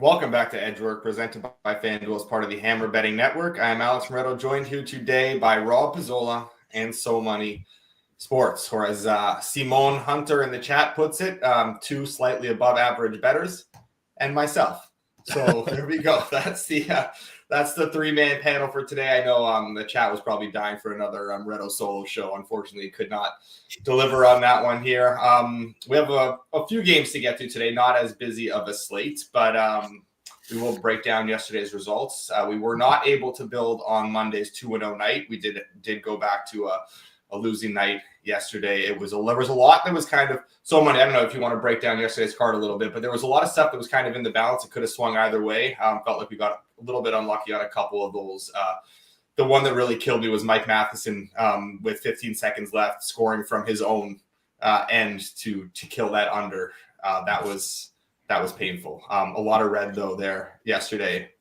Welcome back to Edge Work, presented by FanDuel as part of the Hammer Betting Network. I am Alex Moretto, joined here today by Rob Pizzola and So Money Sports, or as Simone Hunter in the chat puts it, two slightly above average bettors and myself. So there we go. That's the three-man panel for today. I know the chat was probably dying for another Moretto solo show. Unfortunately, could not deliver on that one here. We have a few games to get to today, not as busy of a slate, but we will break down yesterday's results. We were not able to build on Monday's 2-0 night. We did go back to a losing night yesterday. There was a lot that was kind of so many. I don't know if you want to break down yesterday's card a little bit, but there was a lot of stuff that was kind of in the balance. It could have swung either way. Felt like we got a little bit unlucky on a couple of those. The one that really killed me was Mike Matheson with 15 seconds left, scoring from his own end to kill that under. That was painful. A lot of red though there yesterday.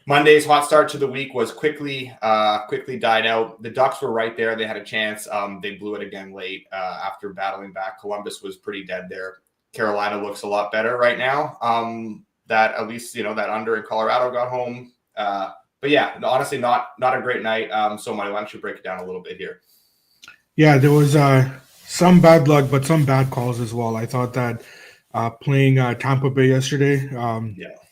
Monday's hot start to the week was quickly died out. The Ducks were right there. They had a chance. They blew it again late after battling back. Columbus was pretty dead there. Carolina looks a lot better right now. That at least, that under in Colorado got home. But yeah, honestly, not a great night. So Mike, why don't you break it down a little bit here? Yeah, there was some bad luck, but some bad calls as well. I thought that playing Tampa Bay yesterday,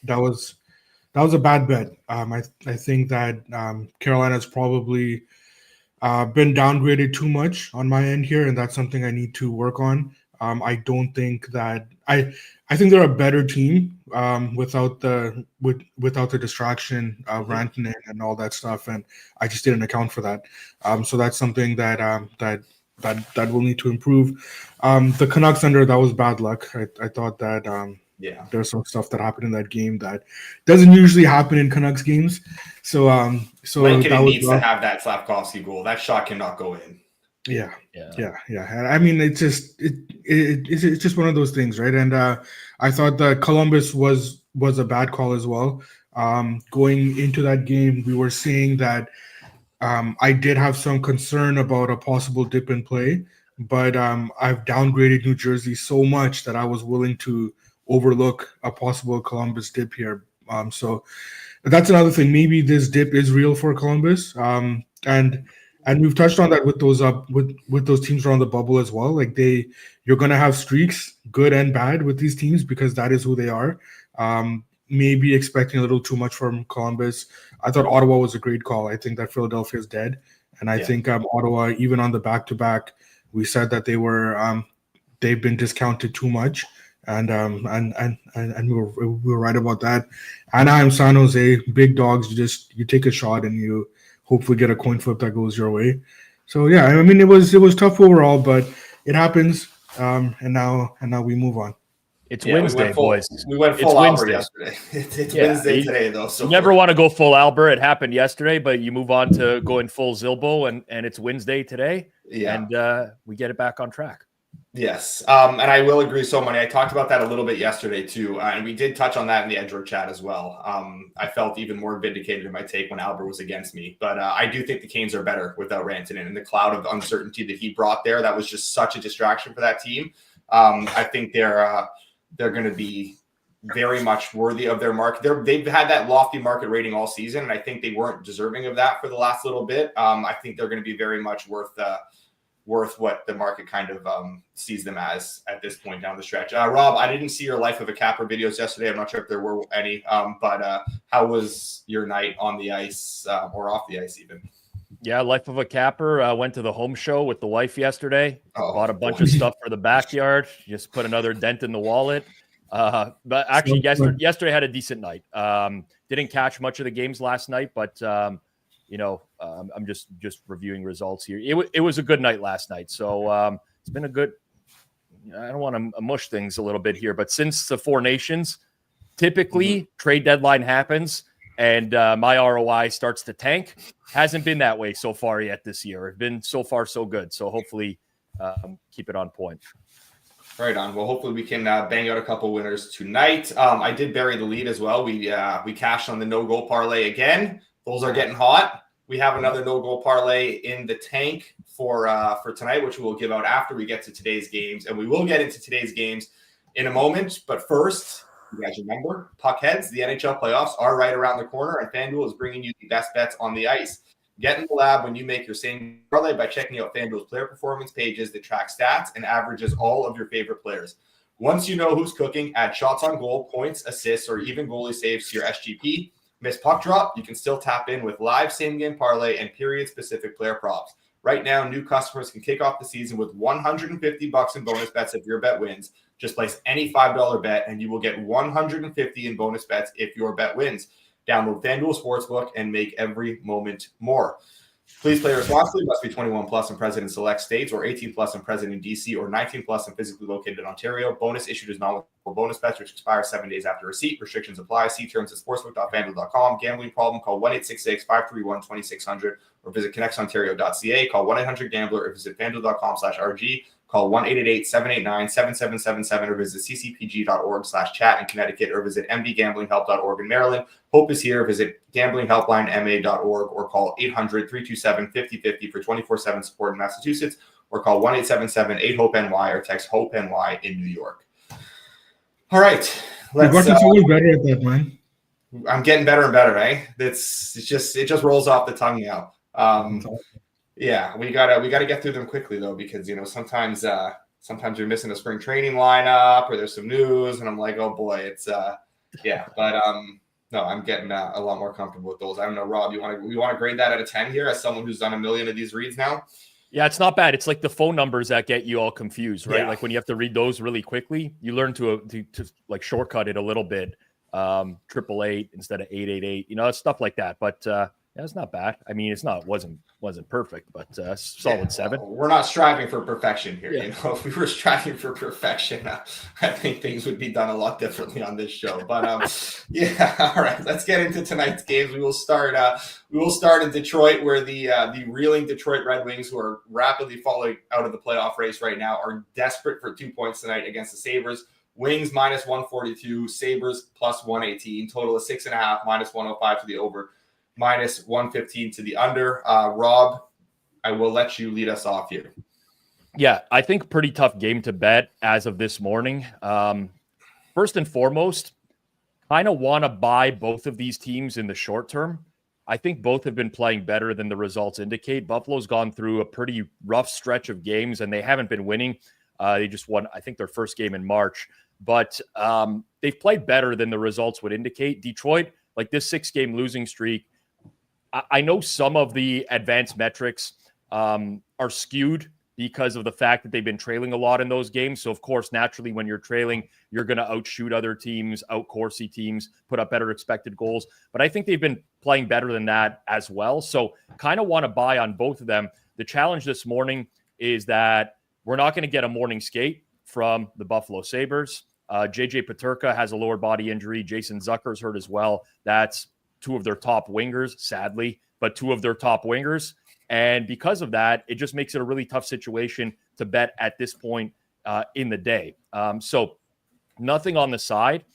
that was a bad bet. I think that Carolina's probably been downgraded too much on my end here, and that's something I need to work on. I don't think that I think they're a better team without the distraction, Rantanen and all that stuff, and I just didn't account for that. So that's something that will need to improve. The Canucks under, that was bad luck. I thought that there's some stuff that happened in that game that doesn't usually happen in Canucks games. So Lincoln needs to have that Slavkovsky goal. That shot cannot go in. Yeah. I mean, it's just one of those things, right? And I thought that Columbus was a bad call as well. Going into that game, we were seeing that I did have some concern about a possible dip in play, but I've downgraded New Jersey so much that I was willing to overlook a possible Columbus dip here. So that's another thing. Maybe this dip is real for Columbus. And we've touched on that with those with those teams around the bubble as well. Like you're gonna have streaks, good and bad, with these teams because that is who they are. Maybe expecting a little too much from Columbus. I thought Ottawa was a great call. I think that Philadelphia is dead, and I think Ottawa, even on the back-to-back, we said that they've been discounted too much, and we were right about that. Anaheim, San Jose, big dogs. You take a shot and you hopefully get a coin flip that goes your way. So yeah, I mean it was tough overall, but it happens. And now we move on. It's Wednesday, boys. We went full Albert yesterday. It's Wednesday today, though. So you never want to go full Albert. It happened yesterday, but you move on to going full Zilbo, and it's Wednesday today. Yeah. And we get it back on track. Yes. And I will agree so many. I talked about that a little bit yesterday, too. And we did touch on that in the Edgework chat as well. I felt even more vindicated in my take when Albert was against me. But I do think the Canes are better without Rantanen, and the cloud of uncertainty that he brought there. That was just such a distraction for that team. I think they're going to be very much worthy of their market. They've had that lofty market rating all season, and I think they weren't deserving of that for the last little bit. I think they're going to be very much worth what the market kind of sees them as at this point down the stretch. Rob, I didn't see your Life of a Capper videos yesterday. I'm not sure if there were any, but how was your night on the ice or off the ice even? Yeah, Life of a Capper. Went to the home show with the wife yesterday. Bought a bunch of stuff for the backyard. Just put another dent in the wallet. But actually, yesterday had a decent night. Didn't catch much of the games last night, but I'm just reviewing results here. It was a good night last night. So it's been a good. I don't want to mush things a little bit here, but since the Four Nations, typically trade deadline happens and my ROI starts to tank. Hasn't been that way so far yet this year. It's been so far so good. So hopefully keep it on point. Right on. Well, hopefully we can bang out a couple winners tonight. I did bury the lead as well. We cashed on the no-goal parlay again. Those are getting hot. We have another no-goal parlay in the tank for tonight, which we will give out after we get to today's games. And we will get into today's games in a moment. But first, you guys remember, Puckheads, the NHL playoffs are right around the corner, and FanDuel is bringing you the best bets on the ice. Get in the lab when you make your same parlay by checking out FanDuel's player performance pages that track stats and averages all of your favorite players. Once you know who's cooking, add shots on goal, points, assists, or even goalie saves to your SGP. Miss puck drop, you can still tap in with live same-game parlay and period-specific player props. Right now, new customers can kick off the season with $150 in bonus bets if your bet wins. Just place any $5 bet, and you will get $150 in bonus bets if your bet wins. Download FanDuel Sportsbook and make every moment more. Please play responsibly. Must be 21 plus and present in select states, or 18 plus and present in DC, or 19 plus and physically located in Ontario. Bonus issued as non-withdrawable bonus bets, which expire 7 days after receipt. Restrictions apply. See terms at sportsbook.fanduel.com. Gambling problem? Call 1-866-531-2600 or visit connexontario.ca. Call 1-800-GAMBLER or visit fanduel.com/RG. Call 1-888-789-7777 or visit ccpg.org/chat in Connecticut or visit mdgamblinghelp.org in Maryland. Hope is here. Visit gamblinghelplinema.org or call 800-327-5050 for 24/7 support in Massachusetts, or call 1-877-8-HOPE-NY or text HOPE-NY in New York. All right. Let's always better at that, man. I'm getting better and better, eh? It just rolls off the tongue now. Yeah, we gotta get through them quickly though, because sometimes you're missing a spring training lineup or there's some news, and I'm like, oh boy, it's yeah. But no, I'm getting a lot more comfortable with those. I don't know, Rob, you want to grade that out of 10 here as someone who's done a million of these reads now? Yeah, it's not bad. It's like the phone numbers that get you all confused, right? Yeah. Like when you have to read those really quickly, you learn to like shortcut it a little bit. 888 instead of 888, stuff like that. But yeah, it's not bad. I mean, wasn't perfect, but solid 7. We're not striving for perfection here. Yeah. If we were striving for perfection, I think things would be done a lot differently on this show. But yeah, all right. Let's get into tonight's games. We will start in Detroit, where the reeling Detroit Red Wings, who are rapidly falling out of the playoff race right now, are desperate for 2 points tonight against the Sabres. Wings -142, Sabres +118, total of 6.5, -105 to the over, -115 to the under. Rob, I will let you lead us off here. Yeah, I think pretty tough game to bet as of this morning. First and foremost, kind of want to buy both of these teams in the short term. I think both have been playing better than the results indicate. Buffalo's gone through a pretty rough stretch of games, and they haven't been winning. They just won, I think, their first game in March. But they've played better than the results would indicate. Detroit, like this 6-game losing streak, I know some of the advanced metrics are skewed because of the fact that they've been trailing a lot in those games. So, of course, naturally, when you're trailing, you're going to outshoot other teams, out-Corsi teams, put up better expected goals. But I think they've been playing better than that as well. So kind of want to buy on both of them. The challenge this morning is that we're not going to get a morning skate from the Buffalo Sabres. JJ Peterka has a lower body injury. Jason Zucker's hurt as well. That's 2 of their top wingers, sadly, but 2 of their top wingers. And because of that, it just makes it a really tough situation to bet at this point in the day. So nothing on the side.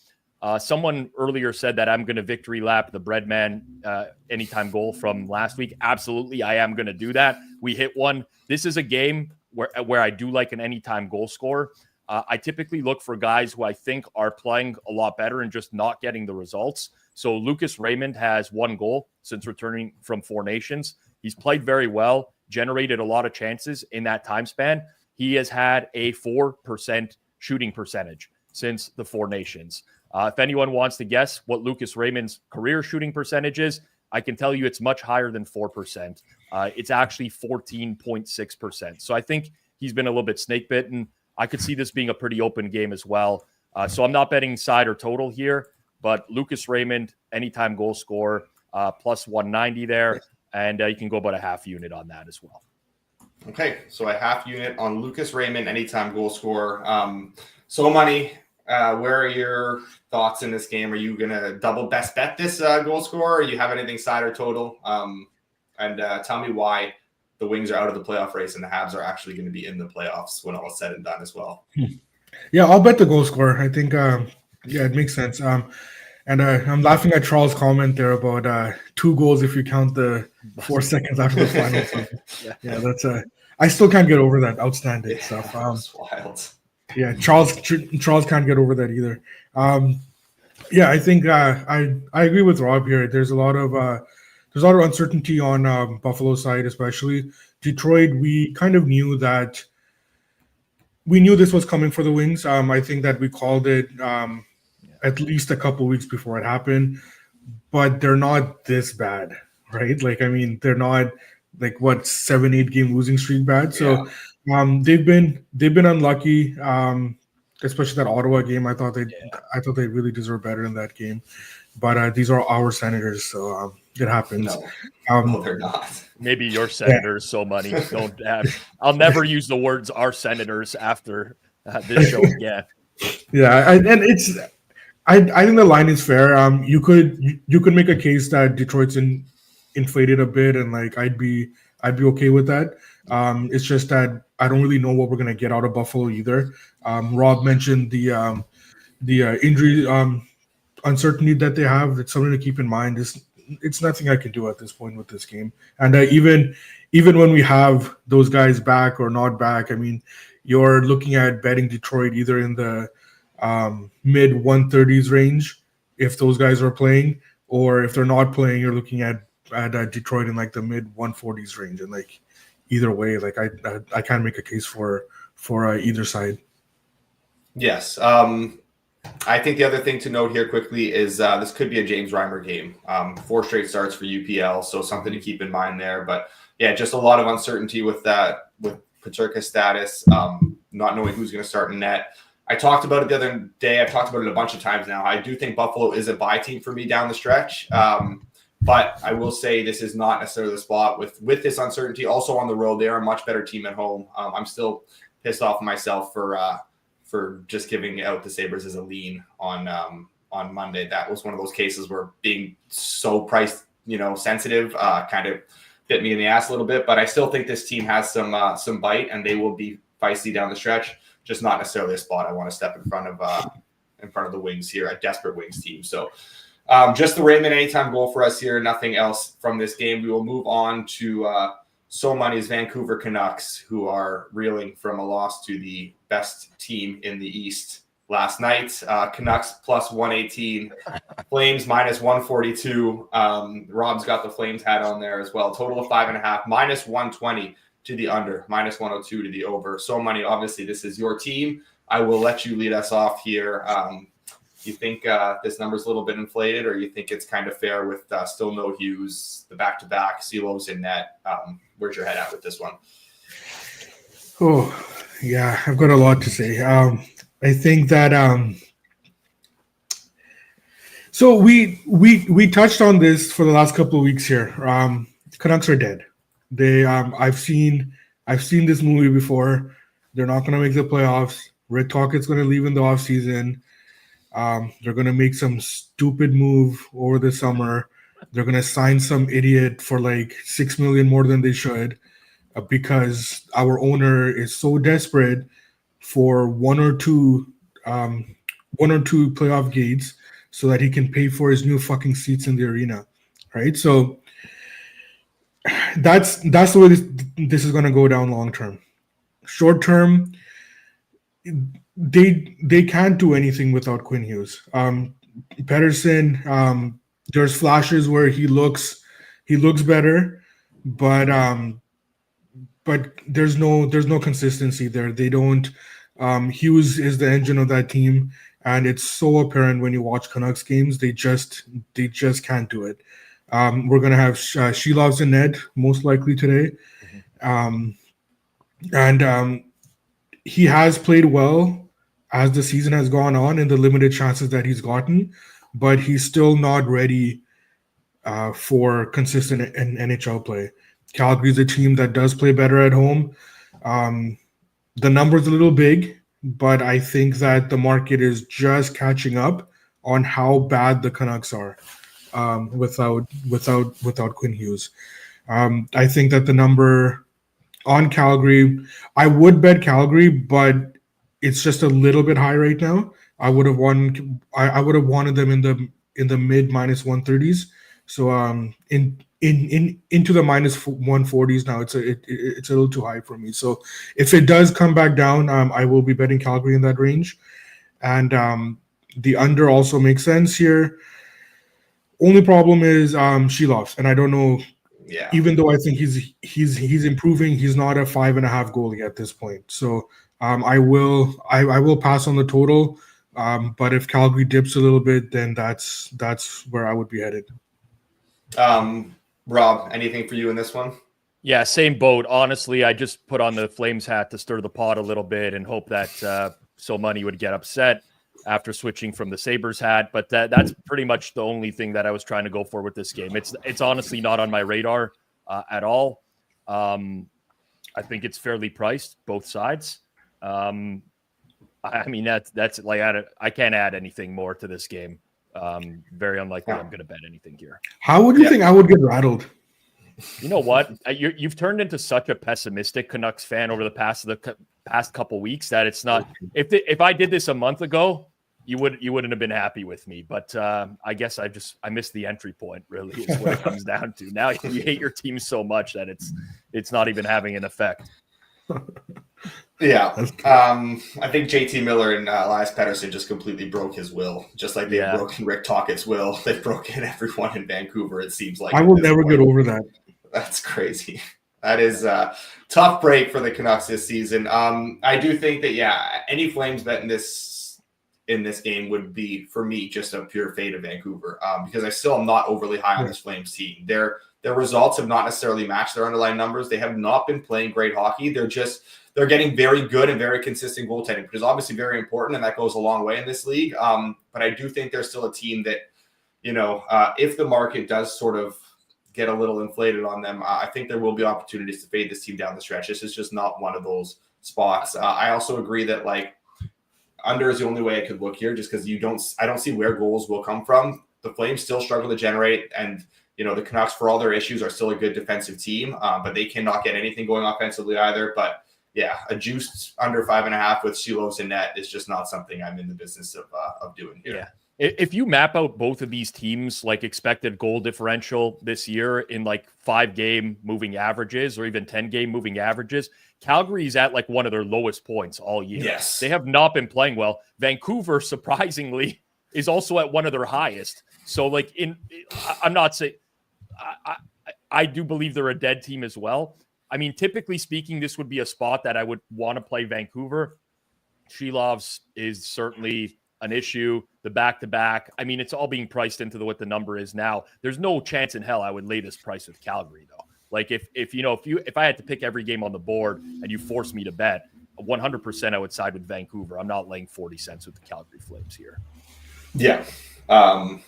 Someone earlier said that I'm going to victory lap the Breadman anytime goal from last week. Absolutely, I am going to do that. We hit one. This is a game where I do like an anytime goal scorer. I typically look for guys who I think are playing a lot better and just not getting the results. So Lucas Raymond has 1 goal since returning from 4 Nations. He's played very well, generated a lot of chances in that time span. He has had a 4% shooting percentage since the 4 Nations. If anyone wants to guess what Lucas Raymond's career shooting percentage is, I can tell you it's much higher than 4%. It's actually 14.6%. So I think he's been a little bit snake bitten. I could see this being a pretty open game as well. So I'm not betting side or total here, but Lucas Raymond, anytime goal scorer, plus 190 there. And you can go about a half unit on that as well. Okay, so a half unit on Lucas Raymond, anytime goal scorer. So money. Where are your thoughts in this game? Are you going to double best bet this goal scorer? Or you have anything side or total? And tell me why the Wings are out of the playoff race and the Habs are actually going to be in the playoffs when all is said and done as well. Yeah, I'll bet the goal scorer. I think, it makes sense. And I'm laughing at Charles' comment there about 2 goals if you count the 4 seconds after the final. So, yeah, that's I still can't get over that outstanding stuff. That's wild. Yeah, Charles can't get over that either. Yeah, I think I agree with Rob here. There's a lot of uncertainty on Buffalo's side, especially Detroit. We kind of knew that. We knew this was coming for the Wings. I think that we called it at least a couple weeks before it happened, but they're not this bad, right? Like, I mean, they're not like 7-8 game losing streak bad. So they've been unlucky. Especially that Ottawa game, I thought they really deserved better in that game. But these are our Senators, so it happens. No, they're not. Maybe your Senators, so money don't have. I'll never use the words "our Senators" after this show again. Yeah, and it's. I think the line is fair. You could make a case that Detroit's inflated a bit, and like I'd be okay with that. It's just that I don't really know what we're gonna get out of Buffalo either. Rob mentioned the injury uncertainty that they have. That's something to keep in mind. It's nothing I can do at this point with this game. And even when we have those guys back or not back, I mean, you're looking at betting Detroit either in the mid 130s range if those guys are playing, or if they're not playing, you're looking at Detroit in like the mid 140s range. And like either way, like I can't make a case for either side. Yes. I think the other thing to note here quickly is this could be a James Reimer game. 4 straight starts for UPL, so something to keep in mind there. But yeah, just a lot of uncertainty with that, with Paterka's status, not knowing who's going to start in net. I talked about it the other day. I've talked about it a bunch of times now. I do think Buffalo is a bye team for me down the stretch. But I will say this is not necessarily the spot with this uncertainty. Also on the road, they are a much better team at home. I'm still pissed off myself for just giving out the Sabres as a lean on Monday. That was one of those cases where being so price sensitive kind of bit me in the ass a little bit. But I still think this team has some bite, and they will be feisty down the stretch. Just not necessarily a spot I want to step in front of the Wings here, a desperate Wings team. So just the Raymond anytime goal for us here. Nothing else from this game. We will move on to So Money's Vancouver Canucks, who are reeling from a loss to the best team in the East last night. Canucks plus 118, Flames minus 142. Rob's got the Flames hat on there as well. Total of 5.5, minus 120 to the under, minus 102 to the over. So Money, obviously this is your team. I will let you lead us off here. You think this number's a little bit inflated, or you think it's kind of fair with still no Hughes, the back-to-back, Silos in net? Where's your head at with this one? Oh, yeah, I've got a lot to say. I think that so we touched on this for the last couple of weeks here. Canucks are dead. They I've seen this movie before. They're not going to make the playoffs. Rick Tocchet's going to leave in the offseason. They're going to make some stupid move over the summer. They're going to sign some idiot for like $6 million more than they should because our owner is so desperate for one or two playoff gates so that he can pay for his new fucking seats in the arena, right? So that's the way this is going to go down long term. Short term, they can't do anything without Quinn Hughes. Pettersson, there's flashes where he looks better, but there's no consistency there. They don't. Hughes is the engine of that team, and it's so apparent when you watch Canucks games. They just can't do it. We're gonna have Shilovs in net most likely today, and he has played well as the season has gone on in the limited chances that he's gotten, but he's still not ready for consistent NHL play. Calgary's a team that does play better at home. The number's a little big, but I think that the market is just catching up on how bad the Canucks are without Quinn Hughes. I think that the number on Calgary, I would bet Calgary, but it's just a little bit high right now. I would have wanted them in the mid minus 130s, So into the minus 140s now, it's a little too high for me. So if it does come back down, I will be betting Calgary in that range, and the under also makes sense here. Only problem is Shelovs, and I don't know. Yeah. Even though I think he's improving, he's not a 5.5 goalie at this point. So I will pass on the total. But if Calgary dips a little bit, then that's where I would be headed. Rob, anything for you in this one? Yeah, same boat. Honestly, I just put on the Flames hat to stir the pot a little bit and hope that So Money would get upset after switching from the Sabres hat. But that's pretty much the only thing that I was trying to go for with this game. It's honestly not on my radar at all. I think it's fairly priced, both sides. I mean, that's like I can't add anything more to this game. Very unlikely I'm going to bet anything here. How would you think I would get rattled? You know what? You've turned into such a pessimistic Canucks fan over the past couple weeks that it's not. If I did this a month ago, you wouldn't have been happy with me. But I guess I missed the entry point. Really, is what it comes down to. Now you hate your team so much that it's not even having an effect. Yeah. I think JT Miller and Elias Pettersson just completely broke his will. Just like they've broken Rick Tockett's will. They've broken everyone in Vancouver, it seems like. I will never get over that. That's crazy. That is a tough break for the Canucks this season. I do think that, any Flames bet in this game would be, for me, just a pure fade of Vancouver, because I still am not overly high on this Flames team. Their results have not necessarily matched their underlying numbers. They have not been playing great hockey. They're getting very good and very consistent goaltending, which is obviously very important, and that goes a long way in this league. But I do think they're still a team that, if the market does sort of get a little inflated on them, I think there will be opportunities to fade this team down the stretch. This is just not one of those spots. I also agree that under is the only way I could look here, just because I don't see where goals will come from. The Flames still struggle to generate, and the Canucks, for all their issues, are still a good defensive team, but they cannot get anything going offensively either. But a juiced under 5.5 with Shelovs in net is just not something I'm in the business of doing here. Yeah. If you map out both of these teams, expected goal differential this year in 5-game moving averages or even 10-game moving averages, Calgary's at one of their lowest points all year. Yes. They have not been playing well. Vancouver, surprisingly, is also at one of their highest. So I'm not saying I do believe they're a dead team as well. I mean, typically speaking, this would be a spot that I would want to play Vancouver. Shelovs is certainly an issue. The back-to-back, I mean, it's all being priced into what the number is now. There's no chance in hell I would lay this price with Calgary, though. If I had to pick every game on the board and you force me to bet, 100% I would side with Vancouver. I'm not laying 40 cents with the Calgary Flames here. Yeah. I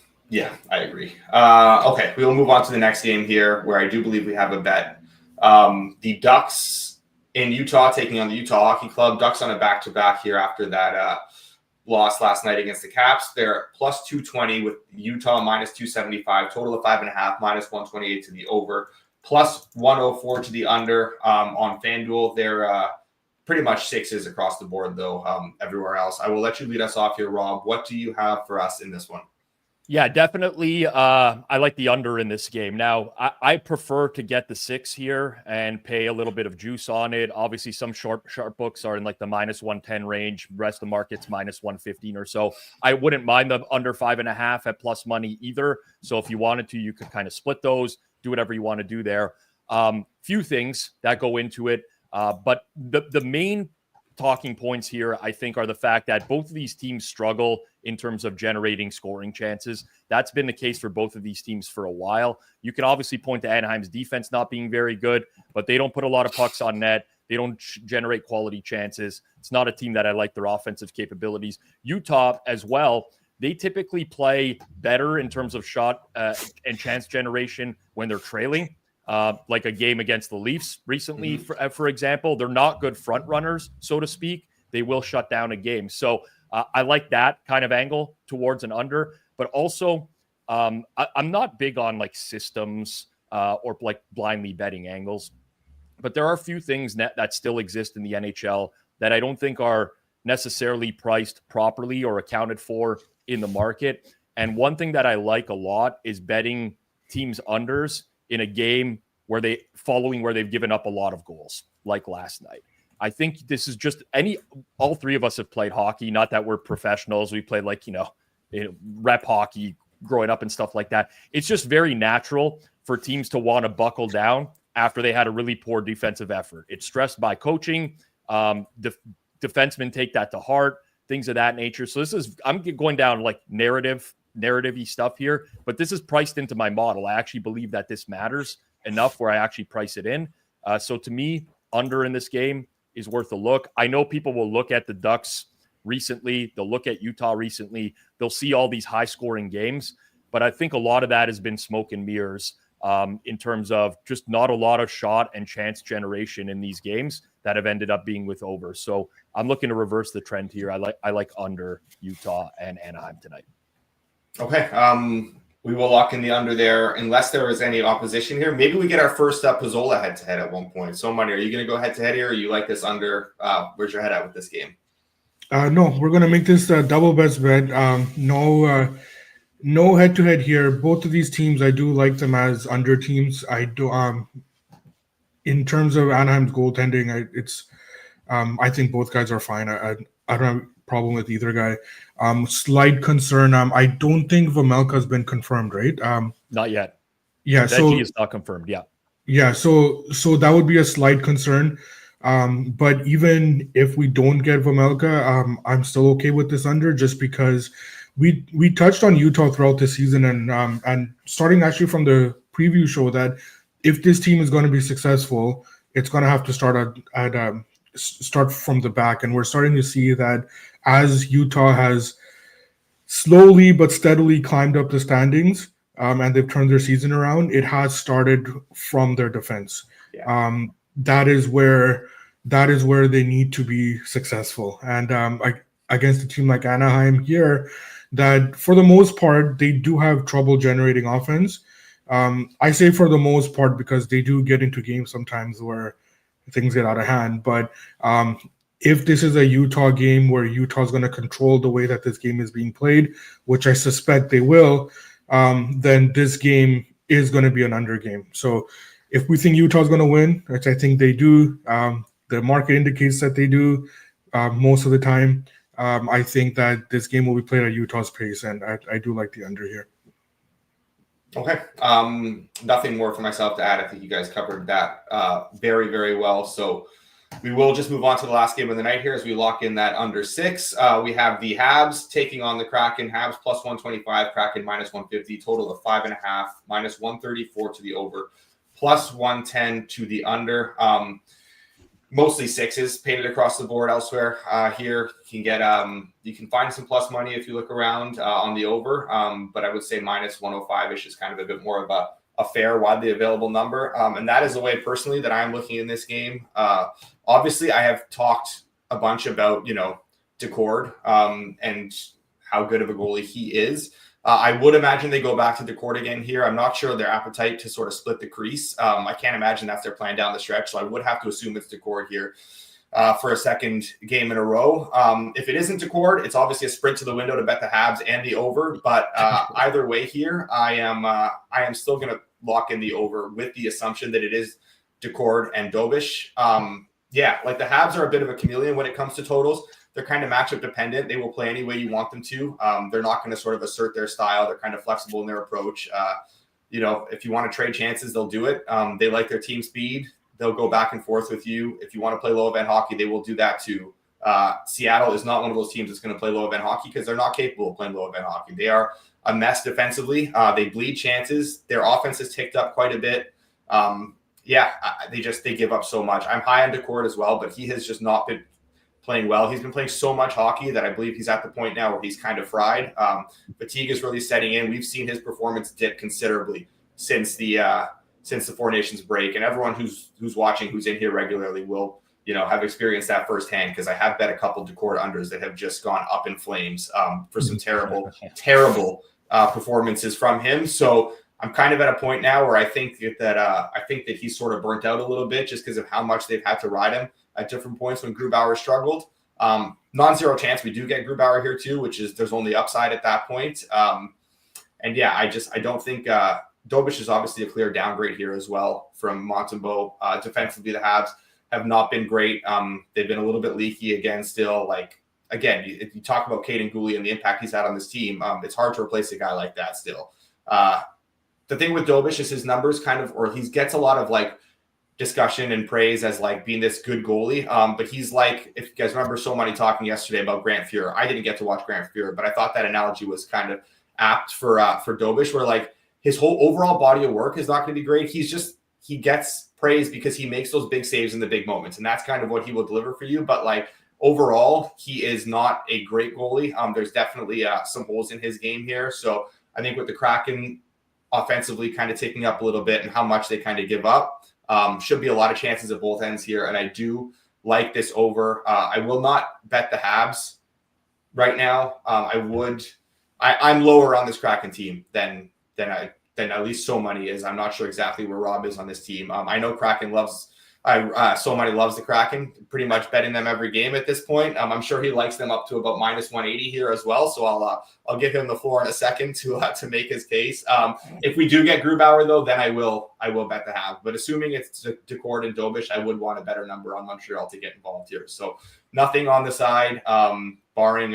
agree. Okay, we will move on to the next game here, where I do believe we have a bet. The Ducks in Utah taking on the Utah Hockey Club. Ducks on a back-to-back here after that loss last night against the Caps. They're plus 220 with Utah minus 275, total of 5.5, minus 128 to the over, plus 104 to the under. On FanDuel, they're pretty much sixes across the board, though, everywhere else. I will let you lead us off here, Rob. What do you have for us in this one? Yeah, definitely. I like the under in this game. Now, I prefer to get the 6 here and pay a little bit of juice on it. Obviously, some sharp books are in the minus 110 range. Rest of the market's minus 115 or so. I wouldn't mind the under 5.5 at plus money either. So if you wanted to, you could kind of split those, do whatever you want to do there. Few things that go into it. But the main talking points here, I think, are the fact that both of these teams struggle in terms of generating scoring chances. That's been the case for both of these teams for a while. You can obviously point to Anaheim's defense not being very good, but they don't put a lot of pucks on net. They don't generate quality chances. It's not a team that I like their offensive capabilities. Utah as well, they typically play better in terms of shot and chance generation when they're trailing. Like a game against the Leafs recently, for example. They're not good front runners, so to speak. They will shut down a game. So I like that kind of angle towards an under. But also, I'm not big on systems or blindly betting angles. But there are a few things that still exist in the NHL that I don't think are necessarily priced properly or accounted for in the market. And one thing that I like a lot is betting teams unders in a game where they've given up a lot of goals, like last night. I think this is just all three of us have played hockey. Not that we're professionals. We played rep hockey growing up and stuff like that. It's just very natural for teams to want to buckle down after they had a really poor defensive effort. It's stressed by coaching. Defensemen take that to heart, things of that nature. So I'm going down like narrative-y stuff here, but this is priced into my model. I actually believe that this matters enough where I actually price it in. So to me, under in this game is worth a look. I know people will look at the Ducks recently. They'll look at Utah recently. They'll see all these high-scoring games, but I think a lot of that has been smoke and mirrors in terms of just not a lot of shot and chance generation in these games that have ended up being with over. So I'm looking to reverse the trend here. I like under Utah and Anaheim tonight. Okay. We will lock in the under there unless there is any opposition here. Maybe we get our first Pizzola head-to-head at one point. So, Money, are you going to go head-to-head here, or you like this under? Where's your head at with this game? No, we're going to make this double best bet. No head-to-head here. Both of these teams, I do like them as under teams. I do. In terms of Anaheim's goaltending, I think both guys are fine. I don't have a problem with either guy. Slight concern. I don't think Vejmelka's been confirmed, right? Not yet. Yeah, so he is not confirmed. Yeah. Yeah, so that would be a slight concern. But even if we don't get Vejmelka, I'm still okay with this under, just because we touched on Utah throughout the season and starting actually from the preview show that if this team is going to be successful, it's going to have to start from the back, and we're starting to see that as Utah has slowly but steadily climbed up the standings, and they've turned their season around. It has started from their defense. Yeah. That is where they need to be successful. And against a team like Anaheim here, that for the most part they do have trouble generating offense. I say for the most part because they do get into games sometimes where things get out of hand. But if this is a Utah game where Utah's going to control the way that this game is being played, which I suspect they will, then this game is going to be an under game. So if we think Utah's going to win, which I think they do, the market indicates that they do most of the time, I think that this game will be played at Utah's pace, and I do like the under here. Okay. Nothing more for myself to add. I think you guys covered that very, very well. So we will just move on to the last game of the night here as we lock in that under 6. We have the Habs taking on the Kraken. Habs plus 125, Kraken minus 150, total of 5.5, minus 134 to the over, plus 110 to the under. Mostly 6s painted across the board elsewhere. Here you can get you can find some plus money if you look around on the over, but I would say minus 105-ish is kind of a bit more of a fair, widely available number. And that is the way personally that I'm looking in this game. Obviously, I have talked a bunch about, Decord and how good of a goalie he is. I would imagine they go back to Decord again here. I'm not sure their appetite to sort of split the crease. I can't imagine that's their plan down the stretch. So I would have to assume it's Decord here for a second game in a row. If it isn't Decord, it's obviously a sprint to the window to bet the Habs and the over. But either way here, I am still going to lock in the over with the assumption that it is Decord and Dobish. Like the Habs are a bit of a chameleon when it comes to totals. They're kind of matchup dependent. They will play any way you want them to. They're not going to sort of assert their style. They're kind of flexible in their approach. If you want to trade chances, they'll do it. They like their team speed. They'll go back and forth with you. If you want to play low event hockey, they will do that too. Seattle is not one of those teams that's going to play low event hockey because they're not capable of playing low event hockey. They are a mess defensively. They bleed chances. Their offense has ticked up quite a bit. They give up so much. I'm high on Decord as well, but he has just not been playing well. He's been playing so much hockey that I believe he's at the point now where he's kind of fried. Fatigue is really setting in. We've seen his performance dip considerably since the Four Nations break, and everyone who's watching, who's in here regularly, will have experienced that firsthand because I have bet a couple Decord unders that have just gone up in flames for some terrible performances from him. So I'm kind of at a point now where I think that he's sort of burnt out a little bit just because of how much they've had to ride him at different points when Grubauer struggled. Non-zero chance we do get Grubauer here too, which is there's only upside at that point. I don't think Dobish is obviously a clear downgrade here as well from Montembeault. Defensively, the Habs have not been great. They've been a little bit leaky again still. Like, again, if you talk about Caden Gooley and the impact he's had on this team, it's hard to replace a guy like that still. The thing with Dobish is his numbers he gets a lot of like discussion and praise as like being this good goalie. But he's like, if you guys remember so many talking yesterday about Grant Fuhr, I didn't get to watch Grant Fuhr, but I thought that analogy was kind of apt for Dobish, where like his whole overall body of work is not going to be great. He gets praise because he makes those big saves in the big moments. And that's kind of what he will deliver for you. But like overall, he is not a great goalie. There's definitely some holes in his game here. So I think with the Kraken offensively kind of ticking up a little bit and how much they kind of give up, should be a lot of chances at both ends here. And I do like this over. I will not bet the Habs right now. I'm lower on this Kraken team than at least So Money is. I'm not sure exactly where Rob is on this team. I know Kraken So Money loves the Kraken, pretty much betting them every game at this point. I'm sure he likes them up to about minus 180 here as well. So I'll give him the floor in a second to make his case. If we do get Grubauer though, then I will bet the Habs. But assuming it's Decord and Dobish, I would want a better number on Montreal to get involved here. So nothing on the side, barring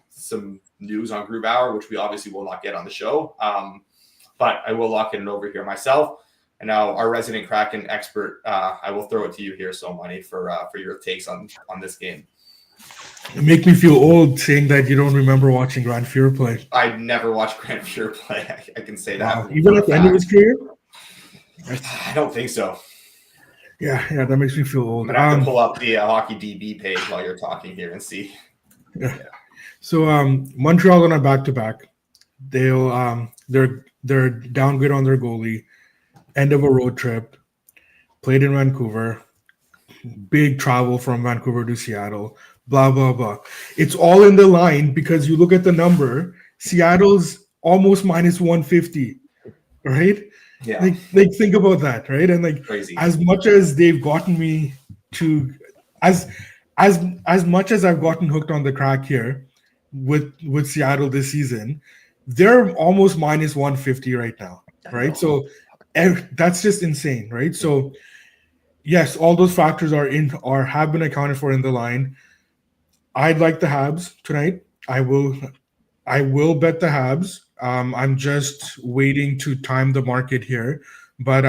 some news on Grubauer, which we obviously will not get on the show. But I will lock it over here myself. And now our resident Kraken expert, I will throw it to you here, So Money, for your takes on this game. You make me feel old saying that you don't remember watching Grant Fuhr play. I never watched Grant Fuhr play. I can say that. Wow. Even at the end of his career? I don't think so. Yeah, that makes me feel old. I'm going to have to pull up the Hockey DB page while you're talking here and see. Yeah. So Montreal on a back-to-back. They're down good on their goalie. End of a road trip, played in Vancouver, big travel from Vancouver to Seattle, blah, blah, blah. It's all in the line because you look at the number, Seattle's almost minus 150, right? Yeah. Like think about that, right? And like crazy. As much as they've gotten me to, as much as I've gotten hooked on the crack here with Seattle this season, they're almost minus 150 right now, right? So that's just insane, right? So yes, all those factors have been accounted for in the line. I'd like the Habs tonight. I will bet the Habs. I'm just waiting to time the market here. But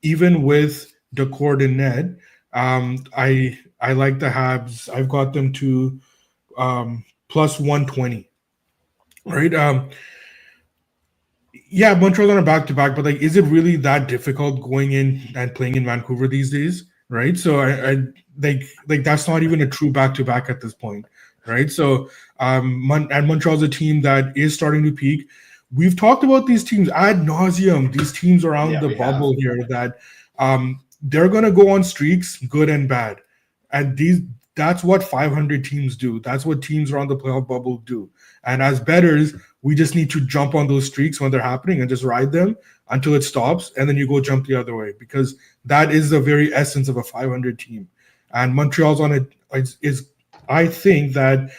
even with Decord and Ned, I like the Habs. I've got them to plus 120. Right? Yeah, Montreal's on a back-to-back, but like, is it really that difficult going in and playing in Vancouver these days, right? So I like that's not even a true back-to-back at this point, right? So and Montreal's a team that is starting to peak. We've talked about these teams ad nauseum. These teams around the bubble here that they're gonna go on streaks, good and bad, and that's what 500 teams do. That's what teams around the playoff bubble do. And as bettors, we just need to jump on those streaks when they're happening and just ride them until it stops. And then you go jump the other way because that is the very essence of a 500 team. And Montreal's on it is I think that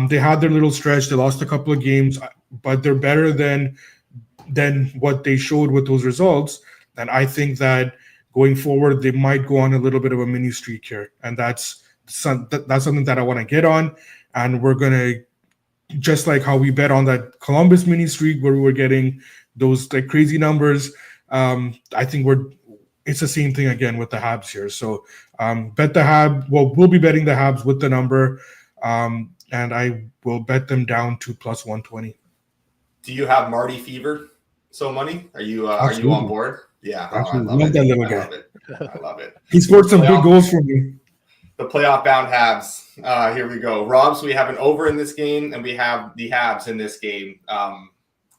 they had their little stretch. They lost a couple of games, but they're better than what they showed with those results. And I think that going forward, they might go on a little bit of a mini streak here. And that's something that I want to get on. And we're going to, just like how we bet on that Columbus mini streak where we were getting those like crazy numbers, I think it's the same thing again with the Habs here. So bet the Habs. Well, we'll be betting the Habs with the number, and I will bet them down to plus 120. Do you have Marty fever? So Money? Are you on board? Yeah, I love that little guy. I love it. He scored some big goals for me. The playoff bound Habs. Here we go. Rob, so we have an over in this game, and we have the Habs in this game.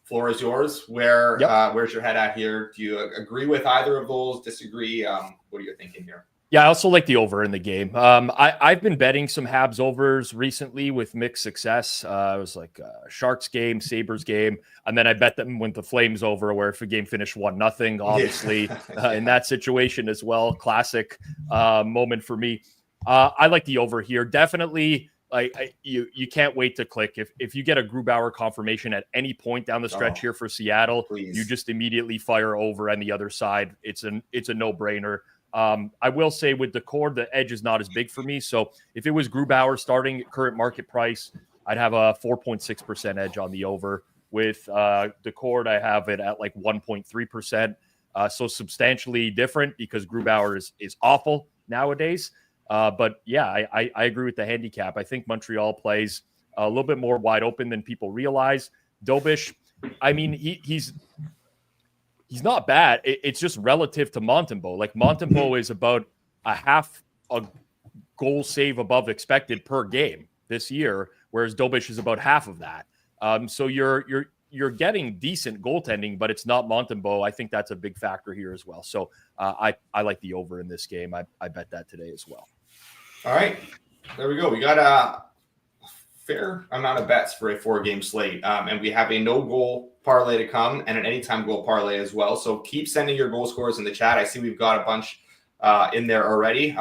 Floor is yours. Where's your head at here? Do you agree with either of those? Disagree? What are you thinking here? Yeah, I also like the over in the game. I've been betting some Habs overs recently with mixed success. It was like Sharks game, Sabres game, and then I bet them when the Flames over, where if a game finished 1-0, obviously in that situation as well. Classic moment for me. I like the over here. Definitely you can't wait to click. If you get a Grubauer confirmation at any point down the stretch here for Seattle, please. You just immediately fire over on the other side. It's a no-brainer. I will say with the cord, the edge is not as big for me. So if it was Grubauer starting at current market price, I'd have a 4.6% edge on the over. With the cord, I have it at like 1.3%. So substantially different because Grubauer is awful nowadays. But yeah, I agree with the handicap. I think Montreal plays a little bit more wide open than people realize. Dobish, I mean, he's not bad. It's just relative to Montembeault. Like Montembeault is about a half a goal save above expected per game this year, whereas Dobish is about half of that. So you're getting decent goaltending, but it's not Montembeault. I think that's a big factor here as well. So I like the over in this game. I bet that today as well. All right, there we go. We got a fair amount of bets for a 4-game slate, and we have a no-goal parlay to come and an anytime goal parlay as well. So keep sending your goal scores in the chat. I see we've got a bunch in there already.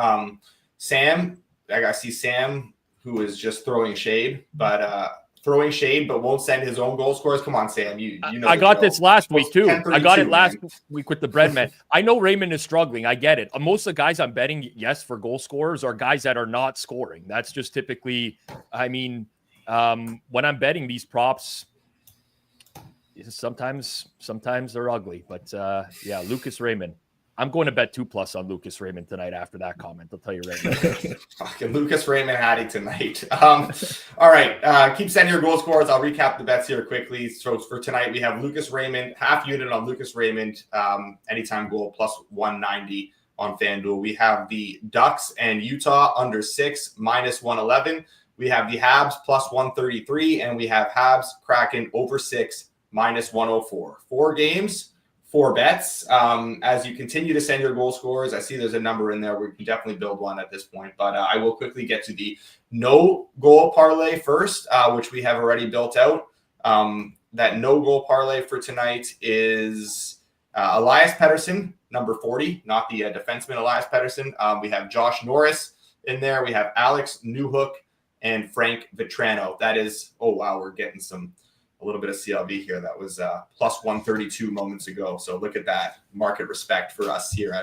Sam, I see Sam who is just throwing shade, but won't send his own goal scores. Come on, Sam. You know I got this last week too. I got it last week with the bread man. I know Raymond is struggling. I get it. Most of the guys I'm betting yes for goal scorers are guys that are not scoring. That's just typically. I mean, when I'm betting these props, sometimes they're ugly. But yeah, Lucas Raymond. I'm going to bet 2+ on Lucas Raymond tonight after that comment. I'll tell you right now. Fucking Lucas Raymond had it tonight. All right. Keep sending your goal scores. I'll recap the bets here quickly. So for tonight, we have Lucas Raymond, half unit on Lucas Raymond, anytime goal plus 190 on FanDuel. We have the Ducks and Utah under 6 minus 111. We have the Habs plus 133, and we have Habs Kraken over 6 minus 104. 4 games. 4 bets. As you continue to send your goal scores, I see there's a number in there. We can definitely build one at this point, but I will quickly get to the no goal parlay first, which we have already built out. That no goal parlay for tonight is Elias Pettersson, number 40, not the defenseman Elias Pettersson. We have Josh Norris in there. We have Alex Newhook and Frank Vetrano. That is, oh wow, we're getting a little bit of CLV here. That was plus 132 moments ago. So look at that market respect for us here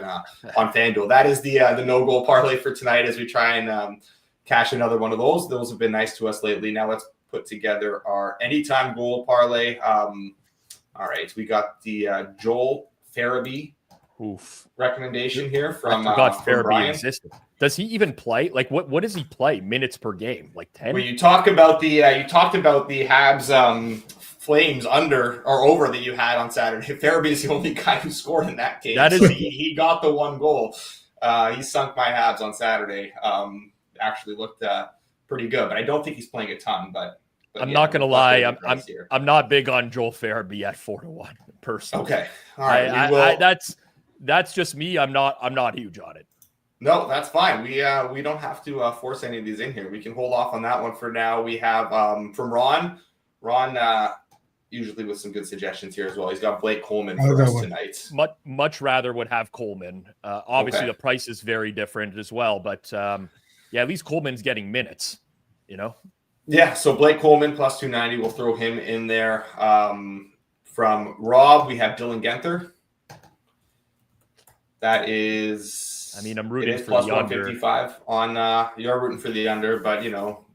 on FanDuel. That is the no goal parlay for tonight as we try and cash another one of those. Those have been nice to us lately. Now let's put together our anytime goal parlay. All right, we got the Joel Farabee recommendation here from Brian. Existed. Does he even play? Like what does he play minutes per game? Like 10? Well, you talked about the Habs Flames under or over that you had on Saturday. Farabee is the only guy who scored in that game. That is, so he got the 1 goal. He sunk my Habs on Saturday. Actually looked pretty good, but I don't think he's playing a ton. But I'm not going to lie. I'm not big on Joel Farabee at 4-1 personally. Okay, all right. That's just me. I'm not huge on it. No, that's fine. We don't have to force any of these in here. We can hold off on that one for now. We have from Ron. Usually with some good suggestions here as well. He's got Blake Coleman for us tonight. Much rather would have Coleman. Obviously, The price is very different as well. But yeah, at least Coleman's getting minutes. Yeah. So Blake Coleman plus 290. We'll throw him in there. From Rob, we have Dylan Genther. That is. I mean, I'm rooting for plus the 155 on. You're rooting for the under, but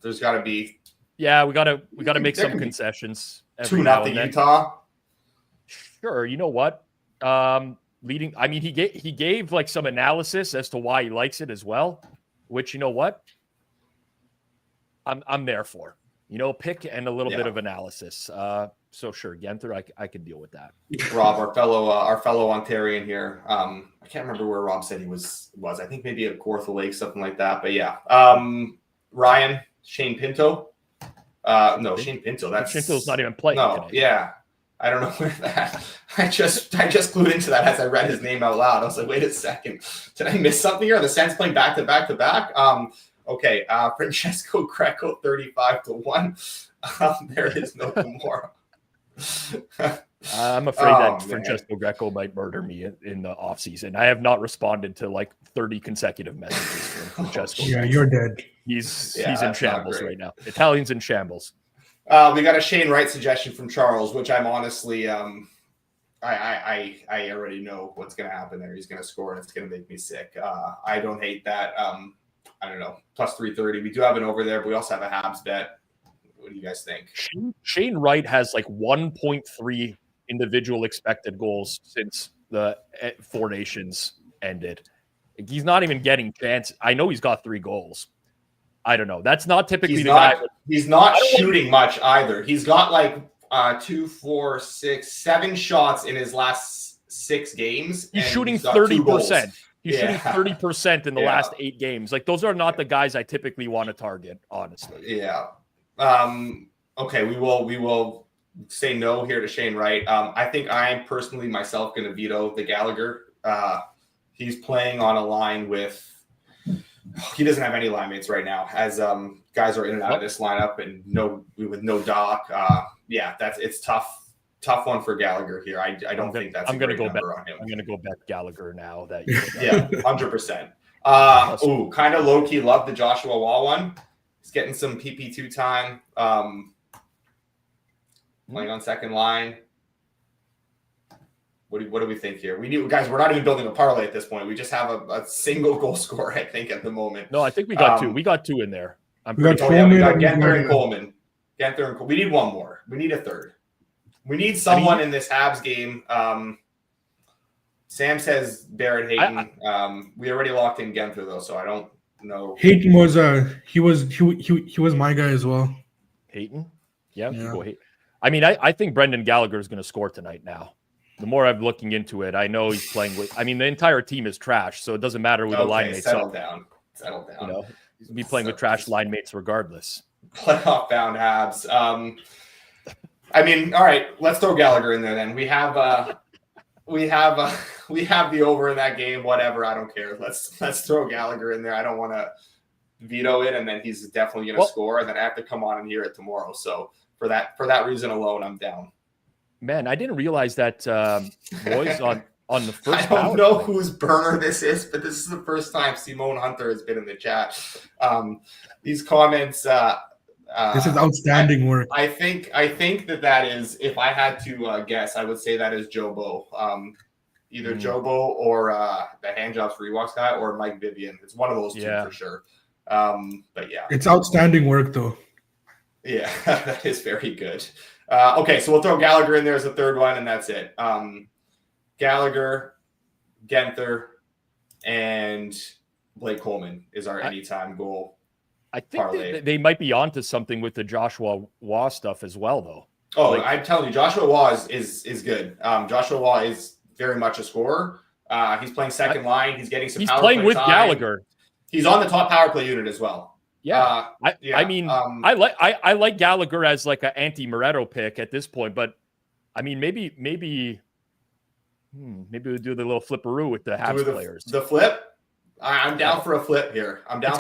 there's got to be. Yeah, we gotta make some concessions. 2-0 Utah. Sure. You know what? Leading. I mean, he gave like some analysis as to why he likes it as well. Which you know what? I'm there for. Pick and a little bit of analysis. So sure, Genther, I could deal with that. Rob, our fellow Ontarian here. I can't remember where Rob said he was. I think maybe at Kawartha Lake, something like that. But yeah, Ryan, Shane Pinto. No, Shane Pinto. Pinto's not even playing. No, today. Yeah, I don't know where that. I just clued into that as I read his name out loud. I was like, wait a second, did I miss something here? Are the Sens playing back to back to back? Okay, Francesco Greco 35-1. There is no tomorrow. I'm afraid that Francesco Greco might murder me in the offseason. I have not responded to like 30 consecutive messages from Francesco. Yeah, you're dead. He's in shambles right now. Italian's in shambles. We got a Shane Wright suggestion from Charles, which I'm honestly, I already know what's going to happen there. He's going to score, and it's going to make me sick. I don't hate that. I don't know, plus 330. We do have an over there, but we also have a Habs bet. What do you guys think? Shane Wright has like 1.3 individual expected goals since the Four Nations ended. He's not even getting chance. I know he's got 3 goals. I don't know. That's not typically guy. He's not shooting much either. He's got like 2, 4, 6, 7 shots in his last 6 games. He's shooting 30%. He's shooting 30% in the last 8 games. Like, those are not the guys I typically want to target, honestly. Yeah. Okay, we will say no here to Shane Wright. I think I am personally myself going to veto the Gallagher. He's playing on a line with he doesn't have any line mates right now, as guys are in and out of this lineup and with no Doc. It's tough one for Gallagher here. I don't think that's. I'm going to go bet on him. I'm going to go bet Gallagher now. That 100%. Kind of low key love the Joshua Wall one. He's getting some PP2 time. Playing on second line. What do we think here? We're not even building a parlay at this point. We just have a single goal scorer, I think, at the moment. No, I think we got 2. We got 2 in there. We got Genther and Coleman. We need one more. We need a third. We need someone in this Habs game. Sam says Barrett Hayton. We already locked in Genther though, so I don't know. Hayton was he was my guy as well. Hayton? Yeah. Hayton. I mean, I think Brendan Gallagher is going to score tonight now. The more I'm looking into it, I know he's playing with. I mean, the entire team is trash, so it doesn't matter who the line mates are. Settle down. You know, he's gonna be playing with trash line mates regardless. Playoff bound Habs. I mean, all right, let's throw Gallagher in there then. We have the over in that game. Whatever, I don't care. Let's throw Gallagher in there. I don't want to veto it, and then he's definitely going to score, and then I have to come on and hear it tomorrow. So for that reason alone, I'm down. Man, I didn't realize that boys on the first. I don't know whose burner this is, but this is the first time Simone Hunter has been in the chat. These comments. This is outstanding work. I think that is. If I had to guess, I would say that is Jobo. Either Jobo or the handjobs for Ewoks guy, or Mike Vivian. It's one of those two for sure. But yeah, it's outstanding work though. Yeah, that is very good. Okay, so we'll throw Gallagher in there as a third one, and that's it. Gallagher, Genther, and Blake Coleman is our anytime goal. I think they might be onto something with the Joshua Waugh stuff as well, though. Oh, I'm telling you, Joshua Waugh is good. Joshua Waugh is very much a scorer. He's playing second line. He's getting some. He's power playing play with time. Gallagher. He's on the top power play unit as well. Yeah, I mean, I like Gallagher as like an anti-Moretto pick at this point, but I mean, maybe we'll do the little flipperoo with the Habs players. The flip. I'm down for a flip here. I'm down. It's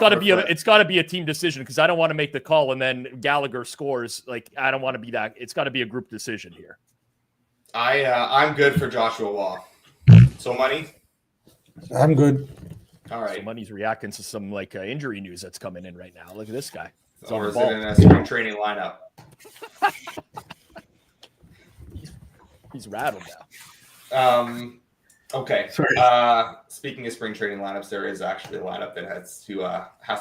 got to be a team decision because I don't want to make the call and then Gallagher scores. Like I don't want to be that. It's got to be a group decision here. I'm good for Joshua Waugh. So money. I'm good. All right. So Money's reacting to some like injury news that's coming in right now. Look at this guy. Or is it in a spring training lineup? He's rattled now. Okay. Sorry. Speaking of spring training lineups, there is actually a lineup that has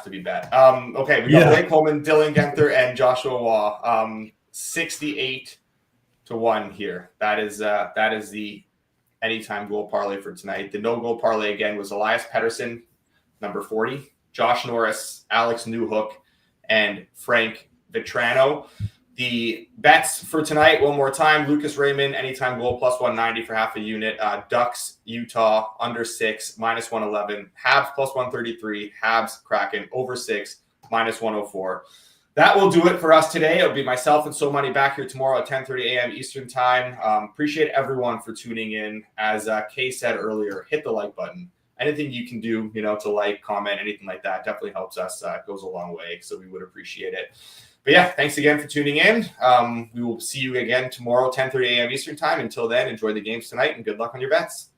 to be bet. Okay, we got Blake Coleman, Dylan Genther, and Joshua Waugh. 68-1 here. That is the anytime goal parlay for tonight. The no goal parlay again was Elias Pettersson, number 40, Josh Norris, Alex Newhook, and Frank Vetrano. The bets for tonight, one more time, Lucas Raymond, anytime goal, plus 190 for half a unit. Ducks, Utah, under 6, minus 111. Habs, plus 133. Habs, Kraken, over 6, minus 104. That will do it for us today. It'll be myself and So Money back here tomorrow at 10:30 a.m. Eastern time. Appreciate everyone for tuning in. As Kay said earlier, hit the like button. Anything you can do, to like, comment, anything like that definitely helps us. It goes a long way, so we would appreciate it. But yeah, thanks again for tuning in. We will see you again tomorrow, 10:30 a.m. Eastern time. Until then, enjoy the games tonight and good luck on your bets.